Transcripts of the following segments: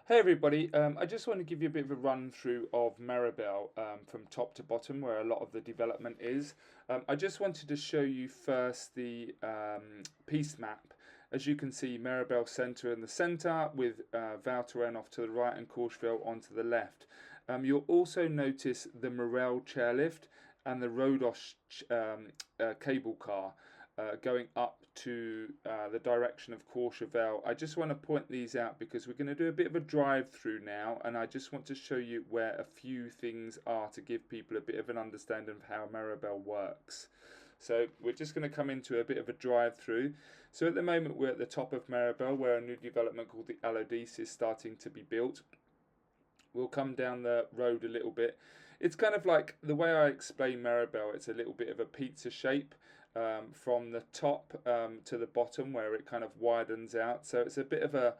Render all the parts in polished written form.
Hey everybody, I just want to give you a bit of a run through of Méribel from top to bottom where a lot of the development is. I just wanted to show you first the piece map. As you can see, Méribel Centre in the centre with Val Thorens off to the right and Courchevel onto the left. You'll also notice the Morel chairlift and the Rhodos cable car going up to the direction of Courchevel. I just want to point these out because we're going to do a bit of a drive through now, and I just want to show you where a few things are to give people a bit of an understanding of how Méribel works. So we're just going to come into a bit of a drive through. So at the moment we're at the top of Méribel where a new development called the Alodis is starting to be built. We'll come down the road a little bit. It's kind of like the way I explain Méribel, it's a little bit of a pizza shape from the top to the bottom where it kind of widens out. So it's a bit of a,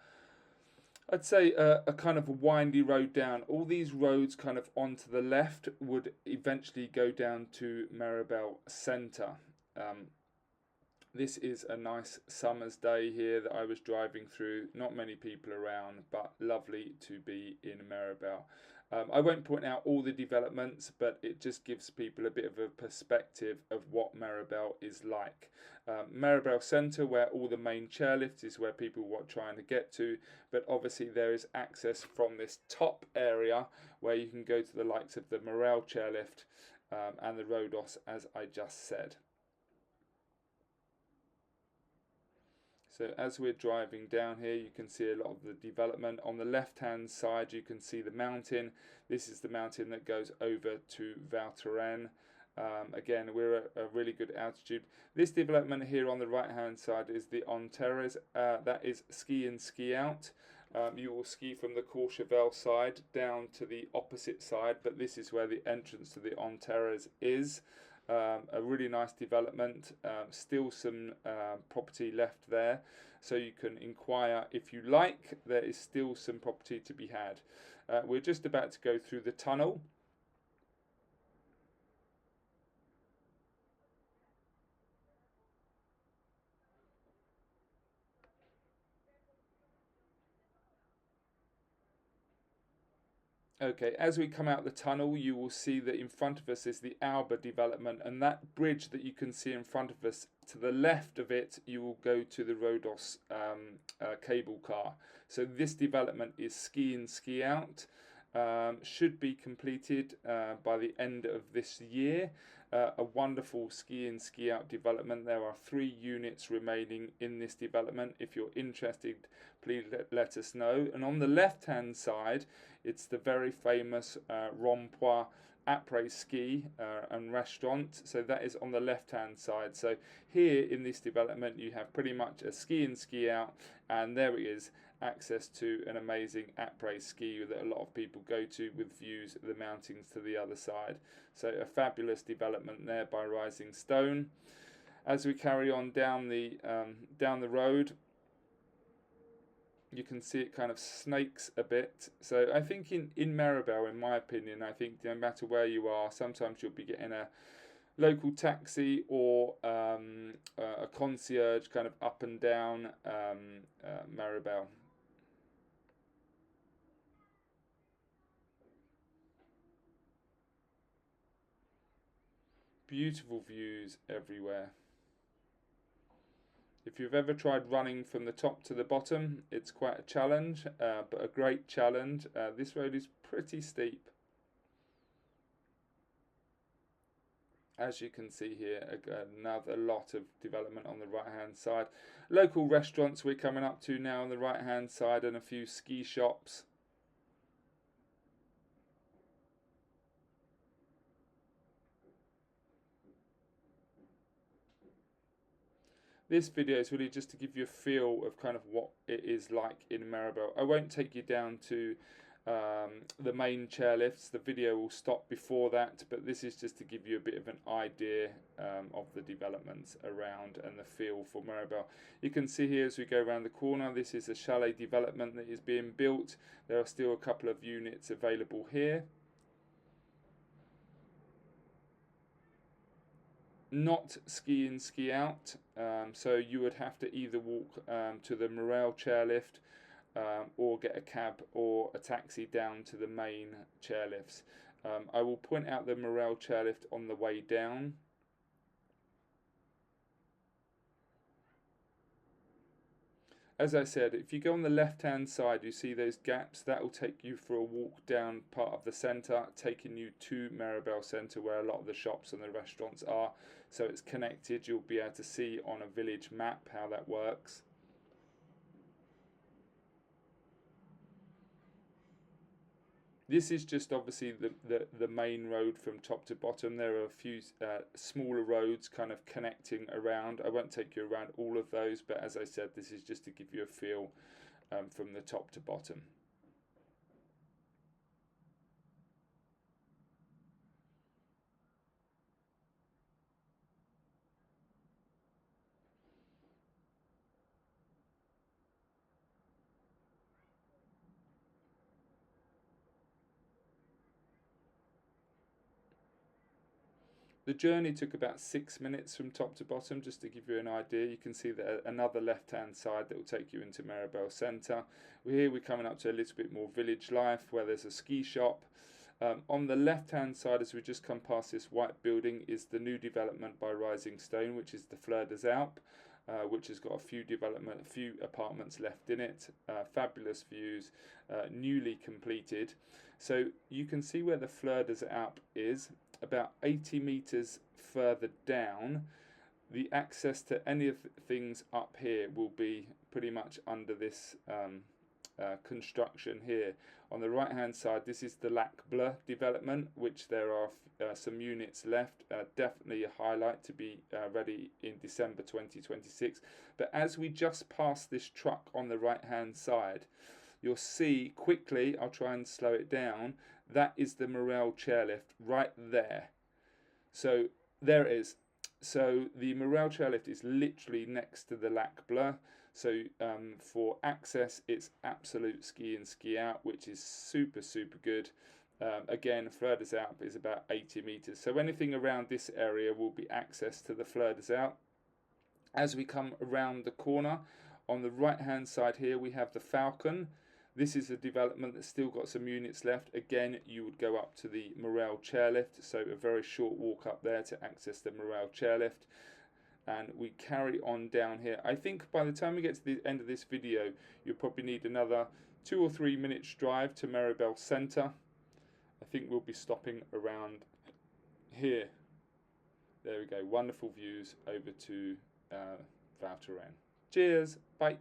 I'd say a kind of a windy road down. All these roads kind of onto the left would eventually go down to Méribel Centre. This is a nice summer's day here that I was driving through. Not many people around, but lovely to be in Méribel. I won't point out all the developments, but it just gives people a bit of a perspective of what Méribel is like. Méribel Centre, where all the main chairlifts is where people are trying to get to, but obviously there is access from this top area where you can go to the likes of the Morel chairlift and the Rhodos, as I just said. So as we're driving down here, you can see a lot of the development. On the left-hand side, you can see the mountain. This is the mountain that goes over to Val Thorens. Again, we're at a really good altitude. This development here on the right-hand side is the On Terres. That is ski in, ski out. You will ski from the Courchevel side down to the opposite side, but this is where the entrance to the On Terres is. A really nice development, still some property left there, so you can inquire if you like. There is still some property to be had. We're just about to go through the tunnel. Okay, as we come out the tunnel, you will see that in front of us is the Alba development, and that bridge that you can see in front of us, to the left of it, you will go to the Rhodos cable car. So this development is ski in, ski out. Should be completed by the end of this year. A wonderful ski in, ski out development. There are 3 units remaining in this development. If you're interested, please let us know. And on the left hand side, it's the very famous Rond-Point après ski and restaurant. So that is on the left hand side. So here in this development you have pretty much a ski in, ski out, and there it is, access to an amazing après ski that a lot of people go to with views of the mountains to the other side. So a fabulous development there by Rising Stone. As we carry on down the road, you can see it kind of snakes a bit. So I think in Méribel, in my opinion, I think no matter where you are, sometimes you'll be getting a local taxi or a concierge kind of up and down Méribel. Beautiful views everywhere. If you've ever tried running from the top to the bottom, it's quite a challenge, but a great challenge. This road is pretty steep. As you can see here, another lot of development on the right hand side. Local restaurants we're coming up to now on the right hand side, and a few ski shops. This video is really just to give you a feel of kind of what it is like in Méribel. I won't take you down to the main chairlifts. The video will stop before that, but this is just to give you a bit of an idea of the developments around and the feel for Méribel. You can see here as we go around the corner, this is a chalet development that is being built. There are still a couple of units available here. Not ski in, ski out, so you would have to either walk to the Morel chairlift or get a cab or a taxi down to the main chairlifts. I will point out the Méribel chairlift on the way down. As I said, if you go on the left hand side, you see those gaps. That will take you for a walk down part of the centre, taking you to Méribel Centre where a lot of the shops and the restaurants are. So it's connected. You'll be able to see on a village map how that works. This is just obviously the main road from top to bottom. There are a few smaller roads kind of connecting around. I won't take you around all of those, but as I said, this is just to give you a feel from the top to bottom. The journey took about 6 minutes from top to bottom, just to give you an idea. You can see that another left-hand side that will take you into Méribel Centre. We're coming up to a little bit more village life where there's a ski shop. On the left-hand side, as we just come past this white building, is the new development by Rising Stone, which is the Fleur des Alpes, which has got a few apartments left in it. Fabulous views, newly completed. So you can see where the Fleur des Alpes is. About 80 meters further down, the access to any of the things up here will be pretty much under this construction here. On the right hand side, this is the Lac Bleu development, which there are some units left. Definitely a highlight to be ready in December 2026. But as we just pass this truck on the right hand side, you'll see quickly, I'll try and slow it down, that is the Méribel chairlift right there. So there it is. So the Méribel chairlift is literally next to the Lac Bleu. So for access, it's absolute ski in, ski out, which is super, super good. Again, Fleur des Alpes is about 80 meters. So anything around this area will be access to the Fleur des Alpes. As we come around the corner, on the right hand side here, we have the Falcon. This is a development that's still got some units left. Again, you would go up to the Méribel chairlift, so a very short walk up there to access the Méribel chairlift. And we carry on down here. I think by the time we get to the end of this video, you'll probably need another 2 or 3 minutes drive to Méribel Centre. I think we'll be stopping around here. There we go, wonderful views over to Val Thorens. Cheers, bye.